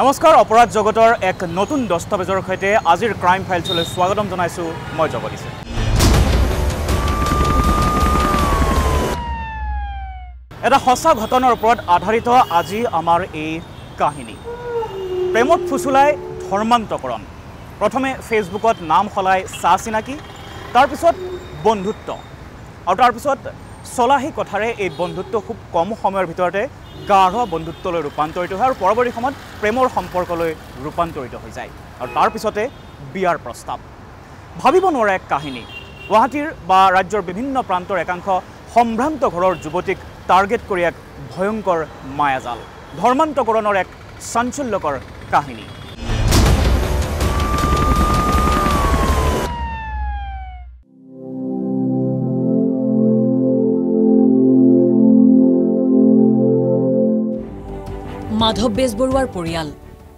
নমস্কাৰ অপৰাধ জগতৰ এক নতুন দস্তাবেজৰ সৈতে আজিৰ ক্ৰাইম ফাইলছলৈ স্বাগতম জনাইছো মই জগদীশ। এটা সঁচা ঘটনাৰ ওপৰত আধাৰিত আজি আমাৰ এই কাহিনী। প্ৰেমত ফুচুলাই ধৰ্মান্তকৰণ। প্ৰথমে ফেচবুকত নাম সলাই চা চিনাকি, তাৰপিছত বন্ধুত্ব, আৰু তাৰপিছত চলাহী কথাৰে এই বন্ধুত্ব খুব কম সময়ৰ ভিতৰতে গাঢ় বন্ধুত্বলৈ ৰূপান্তৰিত হয় আৰু পৰৱৰ্তী সময়ত প্ৰেমৰ সম্পৰ্কলৈ ৰূপান্তৰিত হৈ যায় আৰু তাৰপিছতে বিয়াৰ প্ৰস্তাৱ। ভাবিব নোৱাৰা এক কাহিনী। গুৱাহাটীৰ বা ৰাজ্যৰ বিভিন্ন প্ৰান্তৰ একাংশ সম্ভ্ৰান্ত ঘৰৰ যুৱতীক টাৰ্গেট কৰি এক ভয়ংকৰ মায়াজাল, ধৰ্মান্তকৰণৰ এক চাঞ্চল্যকৰ কাহিনী। মাধৱ বেজবৰুৱাৰ পৰিয়াল।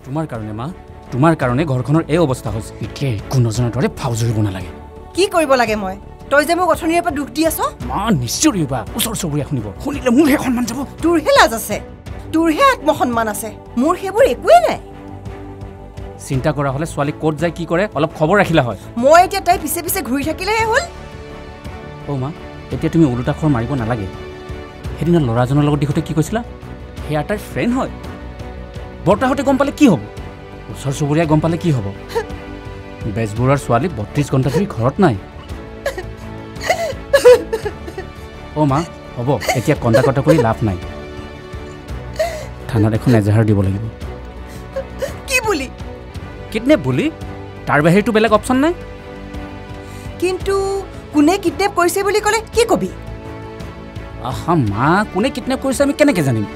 তোমাৰ কাৰণে মা, তোমাৰ কাৰণে ঘৰখনৰ এই অৱস্থা হৈছে। এতিয়া একো নজনাৰ দৰে ফাও জুৰিব নালাগে। কি কৰিব লাগে মই? তই যে মোক অথনিৰ পৰা দুখ দি আছ। মা নিশ্চয়বা ওচৰ চুবুৰীয়া শুনিব, শুনিলে মোৰহে সন্মান যাব। তোৰহে লাজ আছে, তোৰহে আত্মসন্মান আছে, মোৰ সেইবোৰ একোৱেই নাই। চিন্তা কৰা হ'লে ছোৱালী ক'ত যায় কি কৰে অলপ খবৰ ৰাখিলা হয়। মই এতিয়া তাই পিছে পিছে ঘূৰি থাকিলেহে হ'ল। অ' মা, এতিয়া তুমি ওলোটা খৰ মাৰিব নালাগে। সেইদিনা ল'ৰাজনৰ লগত দেখোঁতে কি কৈছিলা? সেয়া তাইৰ ফ্ৰেণ্ড হয়। বৰ্তাহঁতে গম পালে কি হ'ব? ওচৰ চুবুৰীয়াই গম পালে কি হ'ব? বেজবৰুৱাৰ ছোৱালী ৩২ ঘণ্টা ধৰি ঘৰত নাই। অ' মা হ'ব, এতিয়া কন্দা কটা কৰি লাভ নাই। থানাত এখন এজাহাৰ দিব লাগিব। কি বুলি? কিডনেপ বুলি? তাৰ বাহিৰেতো বেলেগ অপশ্যন নাই। কিন্তু কোনে কিডনেপ কৰিছে বুলি ক'লে কি কবি? আহা মা, কোনে কিডনেপ কৰিছে আমি কেনেকৈ জানিম?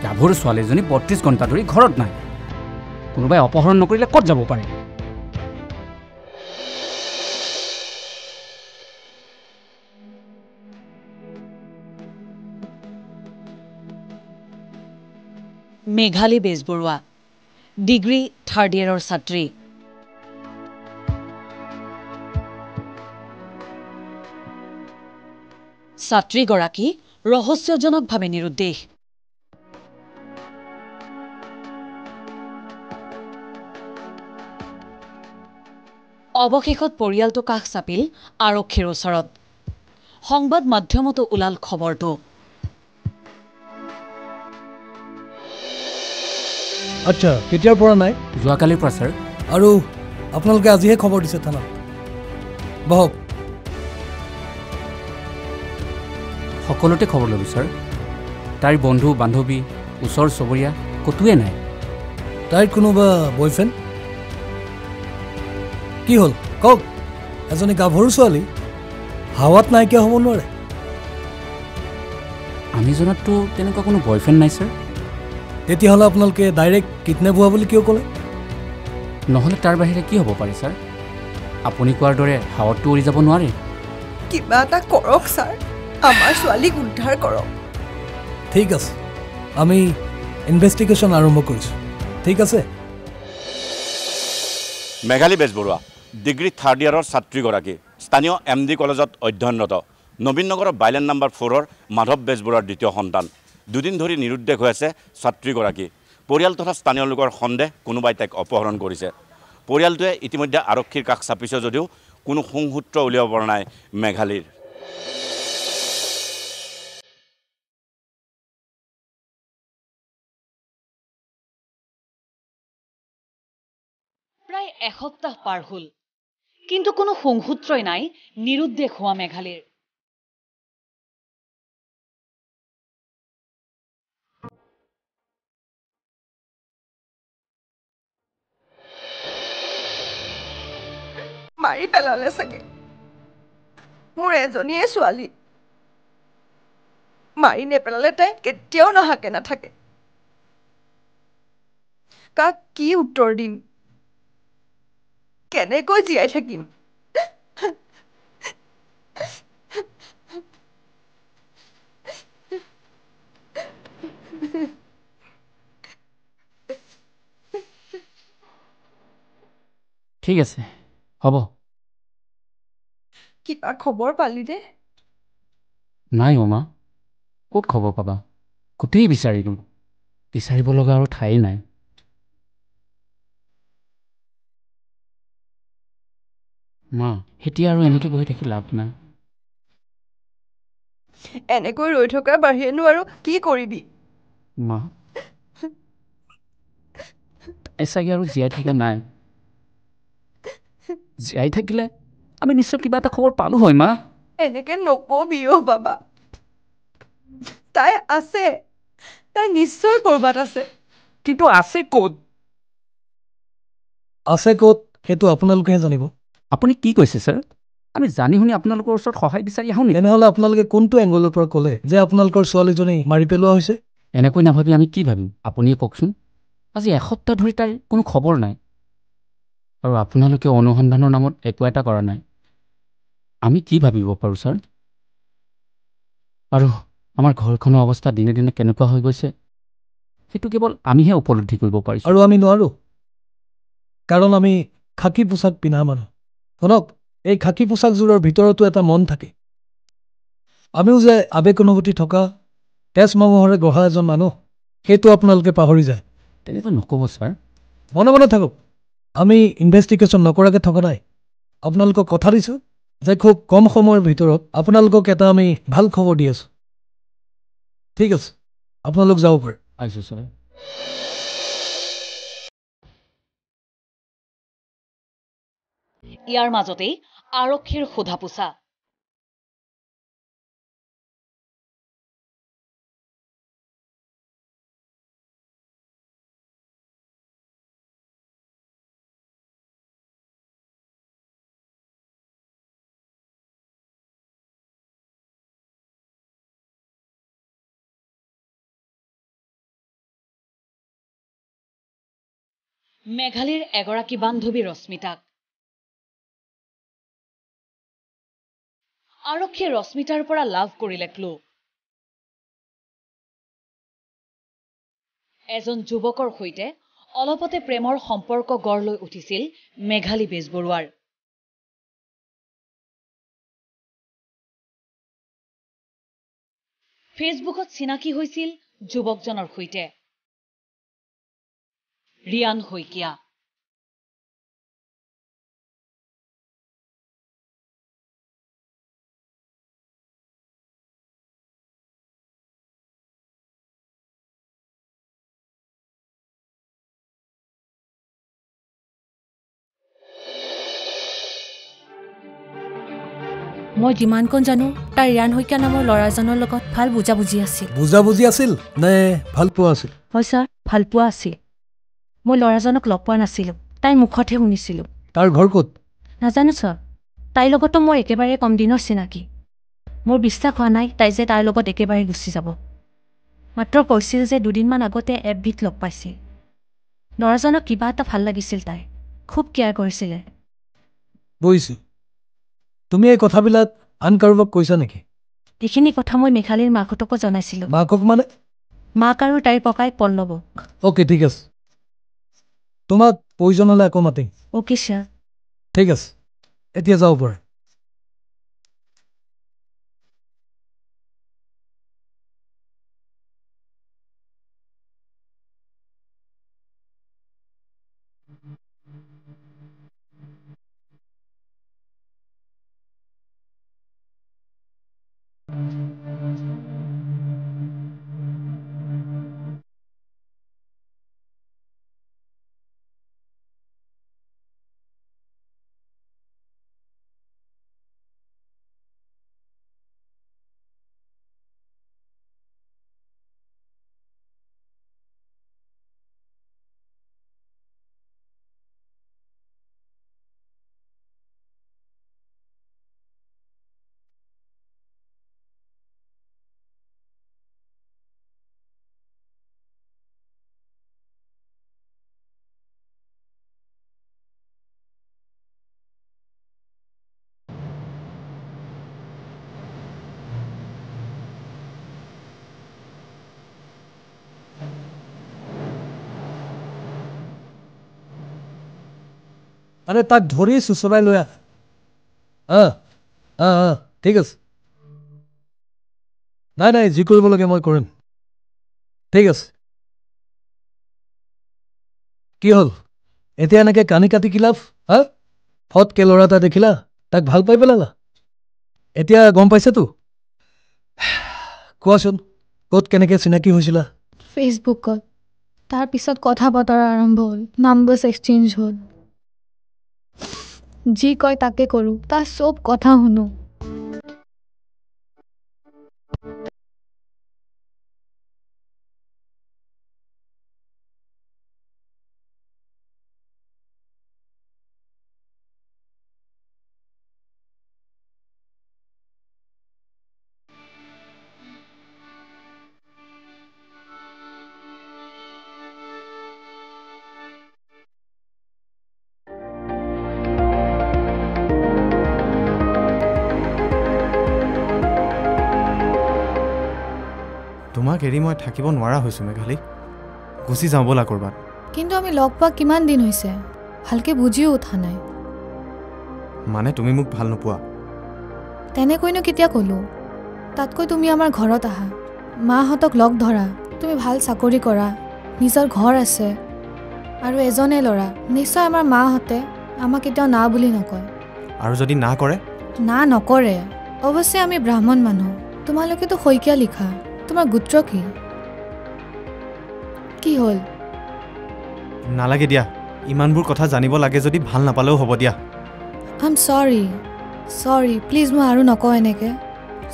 গাভৰু ছোৱালীজনী ৩২ ঘণ্টা ধৰি ঘৰত নাই। কোনোবাই অপহৰণ নকৰিলে ক'ত যাব পাৰে? মেঘালী বেজবৰুৱা, ডিগ্ৰী 3rd ইয়েৰৰ ছাত্ৰী। ছাত্ৰীগৰাকী ৰহস্যজনকভাৱে নিৰুদ্দেশ। অৱশেষত পৰিয়ালটো কাষ চাপিল আৰক্ষীৰ ওচৰত। সংবাদ মাধ্যমতো ওলাল খবৰটো। আচ্ছা, কেতিয়াৰ পৰা নাই? যোৱাকালিৰ পৰা ছাৰ। আৰু আপোনালোকে আজিহে খবৰ দিছে থানাত? বহক। সকলোতে খবৰ ল'লোঁ ছাৰ। তাইৰ বন্ধু বান্ধৱী, ওচৰ চুবুৰীয়া ক'তোৱে নাই। তাইৰ কোনোবা বয়ফ্ৰেণ্ড? কি হ'ল কওক? এজনী গাভৰু ছোৱালী হাৱাত নাইকিয়া হ'ব নোৱাৰে। আমি জনাততো তেনেকুৱা কোনো বয়ফ্ৰেণ্ড নাই ছাৰ। তেতিয়াহ'লে আপোনালোকে ডাইৰেক্ট কিডনেপ হোৱা বুলি কিয় ক'লে? নহ'লে তাৰ বাহিৰে কি হ'ব পাৰে ছাৰ? আপুনি কোৱাৰ দৰে হাৱাতটো উৰি যাব নোৱাৰে। কিবা এটা কৰক ছাৰ, আমাৰ ছোৱালীক উদ্ধাৰ কৰক। ঠিক আছে, আমি ইনভেষ্টিগেশ্যন আৰম্ভ কৰিছোঁ। ঠিক আছে। মেঘালী বেজবৰুৱা, ডিগ্ৰী 3rd ইয়েৰৰ ছাত্ৰীগৰাকী, স্থানীয় MD কলেজত অধ্যয়নৰত, নবীন নগৰৰ বাইলেণ্ড নম্বৰ 4-ৰ মাধৱ বেজবৰুৱাৰ দ্বিতীয় সন্তান। দুদিন ধৰি নিৰুদ্দেশ হৈ আছে ছাত্ৰীগৰাকী। পৰিয়াল তথা স্থানীয় লোকৰ সন্দেহ কোনোবাই তাইক অপহৰণ কৰিছে। পৰিয়ালটোৱে ইতিমধ্যে আৰক্ষীৰ কাষ চাপিছে যদিও কোনো সংসূত্ৰ উলিয়াব পৰা নাই মেঘালীৰ। প্ৰায় এসপ্তাহ পাৰ হ'ল, কিন্তু কোনো সংসূত্ৰই নাই নিৰুদ্দেশ হোৱা মেঘালীৰ। মাৰি পেলালে চাগে। মোৰ এজনীয়ে ছোৱালী, মাৰি নেপেলালে তাই কেতিয়াও নহাকে নাথাকে। কাক কি উত্তৰ দিম? কেনেকৈ জীয়াই থাকিম? ঠিক আছে, হ'ব। কিবা খবৰ পালি দে? নাই অমা, ক'ত খবৰ পাবা? গোটেই বিচাৰিলোঁ, বিচাৰিব লগা আৰু ঠাই নাই। মা এতিয়া আৰু এনেকৈ বহি থাকি লাভ নাই। এনেকৈ ৰৈ থকাৰ বাহিৰেনো আৰু কি কৰিবি? মা তাই চাগে আৰু জীয়াই থকা নাই। জীয়াই থাকিলে আমি নিশ্চয় কিবা এটা খবৰ পালোঁ হয় মা। এনেকে নকবি অ' বাবা। তাই আছে, তাই নিশ্চয় ক'ৰবাত আছে। কিন্তু আছে ক'ত? আছে ক'ত সেইটো আপোনালোকেহে জানিব। আপুনি কি কৈছে ছাৰ? আমি জানি শুনি আপোনালোকৰ ওচৰত সহায় বিচাৰি আহোঁ নেকি? তেনেহ'লে আপোনালোকে কোনটো এংগলৰ পৰা ক'লে যে আপোনালোকৰ ছোৱালীজনী মাৰি পেলোৱা হৈছে? এনেকৈ নাভাবি আমি কি ভাবিম আপুনিয়ে কওকচোন। আজি এসপ্তাহ ধৰি তাইৰ কোনো খবৰ নাই, আৰু আপোনালোকে অনুসন্ধানৰ নামত একো এটা কৰা নাই। আমি কি ভাবিব পাৰোঁ ছাৰ? আৰু আমাৰ ঘৰখনৰ অৱস্থা দিনে দিনে কেনেকুৱা হৈ গৈছে সেইটো কেৱল আমিহে উপলব্ধি কৰিব পাৰিছোঁ। আৰু আমি নোৱাৰোঁ, কাৰণ আমি খাকী পোছাক পিন্ধা মানুহ। শুনক, এই খাকী পোছাকযোৰৰ ভিতৰতো এটা মন থাকে। আমিও যে আৱেগ অনুভূতি থকা তেজ মঙহৰে গঢ়া এজন মানুহ, সেইটো আপোনালোকে পাহৰি যায়। তেনেকৈ নক'ব ছাৰ। মনে মনে থাকক, আমি ইনভেষ্টিগেশ্যন নকৰাকৈ থকা নাই। আপোনালোকক কথা দিছোঁ যে খুব কম সময়ৰ ভিতৰত আপোনালোকক এটা আমি ভাল খবৰ দি আছোঁ। ঠিক আছে, আপোনালোক যাব পাৰে। আহিছোঁ ছাৰ। ইয়াৰ মাজতেই আৰক্ষীৰ সোধা পোছা। মেঘালীৰ এগৰাকী বান্ধৱী ৰশ্মিতাক। আৰক্ষীয়ে ৰশ্মিতাৰ পৰা লাভ কৰিলে ক্লু। এজন যুৱকৰ সৈতে অলপতে প্ৰেমৰ সম্পৰ্ক গঢ় লৈ উঠিছিল মেঘালী বেজবৰুৱাৰ। ফেচবুকত চিনাকি হৈছিল যুৱকজনৰ সৈতে, ৰিয়ান শইকীয়া। মই যিমানকণ জানো তাৰ ৰিয়ান শইকীয়া নামৰ ল'ৰাজনৰ লগত ভাল বুজাবুজি আছিল। বুজাবুজি আছিল নে ভাল পোৱা আছিল? হয় ছাৰ, ভাল পোৱা আছিল। মই ল'ৰাজনক লগ পোৱা নাছিলোঁ, তাইৰ মুখতহে শুনিছিলোঁ। তাৰ ঘৰ ক'ত? নাজানো ছাৰ, তাইৰ লগতো মই একেবাৰে কম দিনৰ চিনাকি। মোৰ বিশ্বাস হোৱা নাই তাই যে তাৰ লগত একেবাৰে গুচি যাব। মাত্ৰ কৈছিল যে দুদিনমান আগতে FBত লগ পাইছিল। ল'ৰাজনক কিবা এটা ভাল লাগিছিল তাই, খুব কেয়াৰ কৰিছিলে। বুজিছোঁ। তুমি এই কথাবিলাক আন কাৰোবাক কৈছা নেকি? এইখিনি কথা মই মেঘালীৰ মাকহঁতকো জনাইছিলোঁ। মাকক মানে? মাক আৰু তাইৰ ককাই পল্লৱক। অ'কে, ঠিক আছে। তোমাক প্ৰয়োজন হ'লে আকৌ মাতিম। Okay sir. ঠিক আছে, এতিয়া যাব পাৰে। আৰে তাক ধৰি চুচৰাই লৈ আহ। ঠিক আছে। নাই, যি কৰিব লাগে মই কৰিম। ঠিক আছে। কি হ'ল এতিয়া এনেকৈ কানি কাটি কি লাভ? ফটকে ল'ৰা এটা দেখিলা, তাক ভাল পাই পেলালা। এতিয়া গম পাইছেতো। কোৱাচোন, ক'ত কেনেকৈ চিনাকি হৈছিলা? ফেচবুকত। তাৰপিছত কথা বতৰা আৰম্ভ হ'ল, নাম্বাৰ্ছ এক্সচেঞ্জ হ'ল। যি কয় তাকে কৰোঁ, তাৰ চব কথা শুনো। তোমাক এৰি মই থাকিব নোৱাৰা হৈছোঁ মেঘালী। গুচি যাওঁ ব'লা ক'ৰবাত। কিন্তু আমি লগ পোৱা কিমান দিন হৈছে, ভালকৈ বুজিও উঠা নাই। মানে তুমি মোক ভাল নোপোৱা? তেনেকৈনো কেতিয়া ক'লোঁ? তাতকৈ তুমি আমাৰ ঘৰত আহা, মাহঁতক লগ ধৰা, তুমি ভাল চাকৰি কৰা, নিজৰ ঘৰ আছে আৰু এজনে ল'ৰা। নিশ্চয় আমাৰ মাহঁতে আমাক কেতিয়াও না বুলি নকয়। আৰু যদি না কৰে? না নকৰে। অৱশ্যে আমি ব্ৰাহ্মণ মানুহ, তোমালোকেতো শইকীয়া লিখা, তোমাৰ গোত্ৰ কি? কি হ'ল? নালাগে দিয়া, ইমানবোৰ কথা জানিব লাগে যদি ভাল নাপালেও হ'ব দিয়া। আই এম চৰি প্লিজ, মই আৰু নকওঁ এনেকৈ।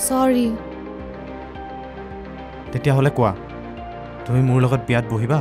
চৰি। তেতিয়াহ'লে কোৱা, তুমি মোৰ লগত বিয়াত বহিবা?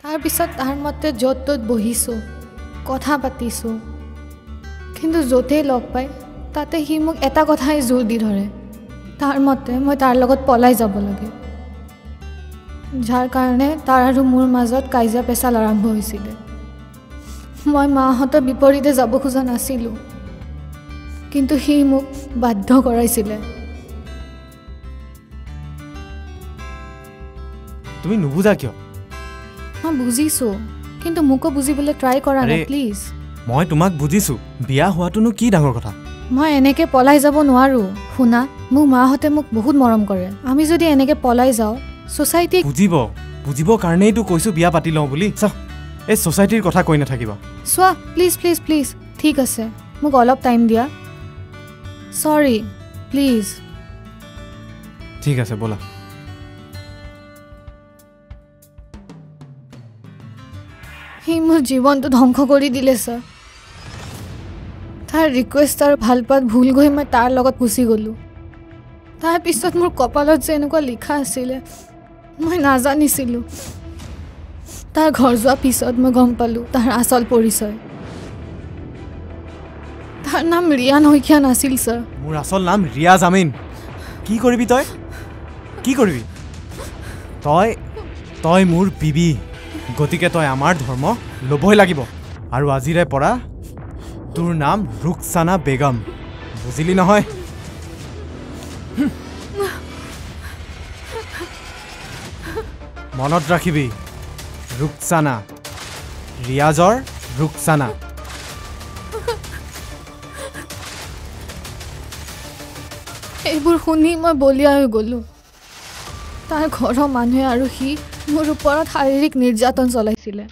তাৰপিছত তাৰ মতে য'ত ত'ত বহিছোঁ, কথা পাতিছোঁ, কিন্তু য'তেই লগ পায় তাতে সি মোক এটা কথাই জোৰ দি ধৰে। তাৰ মতে মই তাৰ লগত পলাই যাব লাগে, যাৰ কাৰণে তাৰ আৰু মোৰ মাজত কাজিয়া পেচাল আৰম্ভ হৈছিলে। মই মাহঁতৰ বিপৰীতে যাব খোজা নাছিলোঁ, কিন্তু সি মোক বাধ্য কৰাইছিলে। তুমি নুবুজা কিয়? মই বুজিছোঁ, কিন্তু মোকো বুজিবলৈ ট্ৰাই কৰা নাই প্লিজ। মই তোমাক বুজিছোঁ, বিয়া হোৱাটোনো কি ডাঙৰ কথা? মই এনেকৈ পলাই যাব নোৱাৰোঁ। শুনা, মোৰ মাহঁতে মোক বহুত মৰম কৰে। আমি যদি এনেকৈ পলাই যাওঁ, ছ'চাইটি বুজিব কাৰণেইতো কৈছোঁ বিয়া পাতি লওঁ বুলি। চাওক, এই ছ'চাইটিৰ কথা কৈ নাথাকিবা। চোৱা প্লিজ, ঠিক আছে, মোক অলপ টাইম দিয়া। চৰি প্লিজ। ঠিক আছে ব'লা। সি মোৰ জীৱনটো ধ্বংস কৰি দিলে ছাৰ। তাৰ ৰিকুৱেষ্ট আৰু ভাল পোৱাত ভুল গৈ মই তাৰ লগত গুচি গ'লোঁ। তাৰপিছত মোৰ কপালত যে এনেকুৱা লিখা আছিলে মই নাজানিছিলোঁ। তাৰ ঘৰ যোৱাৰ পিছত মই গম পালোঁ তাৰ আচল পৰিচয়। তাৰ নাম ৰিয়ান শইকীয়া নাছিল ছাৰ। মোৰ আচল নাম ৰিয়াজ আমিন। কি কৰিবি তই? কি কৰিবি? তই মোৰ বিবি, গতিকে তই আমাৰ ধৰ্ম ল'বই লাগিব। আৰু আজিৰে পৰা তোৰ নাম ৰুকসানা বেগম, বুজিলি নহয়? মনত ৰাখিবি, ৰুকসানা, ৰিয়াজৰ ৰুকসানা। এইবোৰ শুনি মই বলিয়া হৈ গ'লোঁ। তাৰ ঘৰৰ মানুহে আৰু সি মোৰ ওপৰত শাৰীৰিক নিৰ্যাতন চলাইছিলে।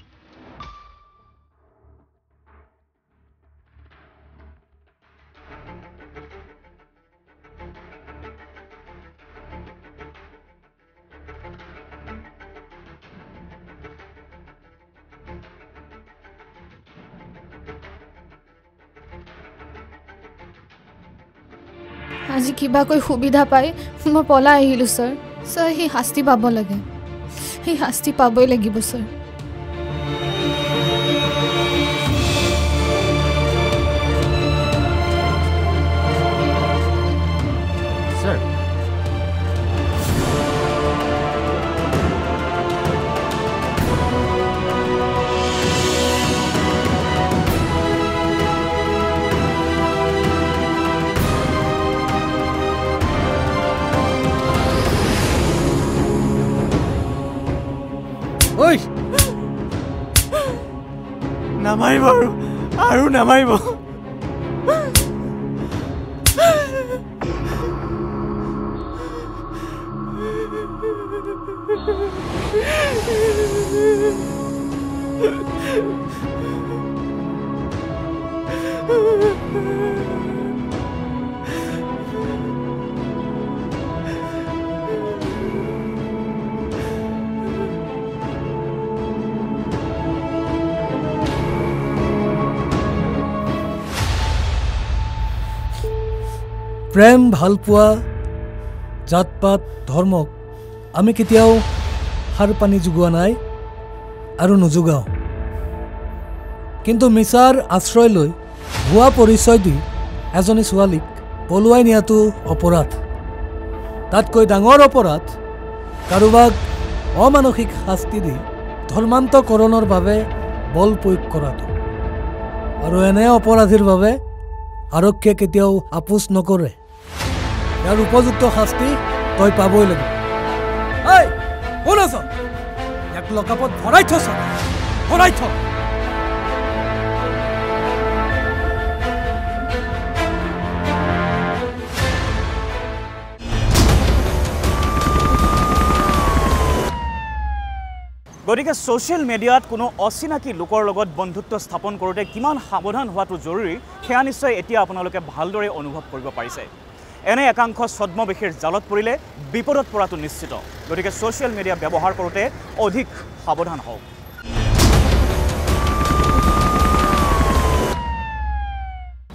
আজি কিবাকৈ সুবিধা পাই মই পলাই আহিলোঁ ছাৰ ছাৰ সি শাস্তি পাব লাগে সি শাস্তি পাবই লাগিব ছাৰ স্যাৰ ঐ নামাৰিব আৰু নামাৰিব প্ৰেম ভাল পোৱা জাত পাত ধৰ্মক আমি কেতিয়াও সাৰ পানী যোগোৱা নাই আৰু নোযোগাওঁ কিন্তু মিছাৰ আশ্ৰয় লৈ ভুৱা পৰিচয় দি এজনী ছোৱালীক পলুৱাই নিয়াটো অপৰাধ তাতকৈ ডাঙৰ অপৰাধ কাৰোবাক অমানসিক শাস্তি দি ধৰ্মান্তকৰণৰ বাবে বল প্ৰয়োগ কৰাটো আৰু এনে অপৰাধীৰ বাবে আৰক্ষীয়ে কেতিয়াও আপোচ নকৰে ইয়াৰ উপযুক্ত শাস্তি তই পাবই লাগিব এই কোন আছ ইয়াক লকাপত ভৰাই থ ভৰাই থ গতিকে ছ'চিয়েল মিডিয়াত কোনো অচিনাকি লোকৰ লগত বন্ধুত্ব স্থাপন কৰোঁতে কিমান সাৱধান হোৱাটো জৰুৰী সেয়া নিশ্চয় এতিয়া আপোনালোকে ভালদৰে অনুভৱ কৰিব পাৰিছে এনে একাংশ ছদ্মবেশীৰ জালত পৰিলে বিপদত পৰাটো নিশ্চিত গতিকে ছ'চিয়েল মিডিয়া ব্যৱহাৰ কৰোঁতে অধিক সাৱধান হওক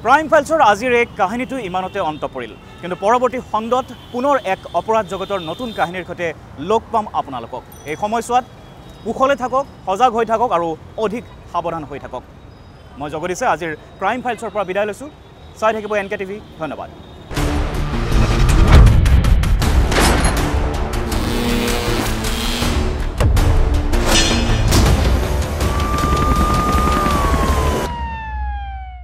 ক্ৰাইম ফাইলছৰ আজিৰ এই কাহিনীটো ইমানতে অন্ত পৰিল কিন্তু পৰৱৰ্তী খণ্ডত পুনৰ এক অপৰাধ জগতৰ নতুন কাহিনীৰ সৈতে লগ পাম আপোনালোকক এই সময়ছোৱাত কুশলে থাকক সজাগ হৈ থাকক আৰু অধিক সাৱধান হৈ থাকক মই জগদীশে আজিৰ ক্ৰাইম ফাইলছৰ পৰা বিদায় লৈছোঁ চাই থাকিব NK TV ধন্যবাদ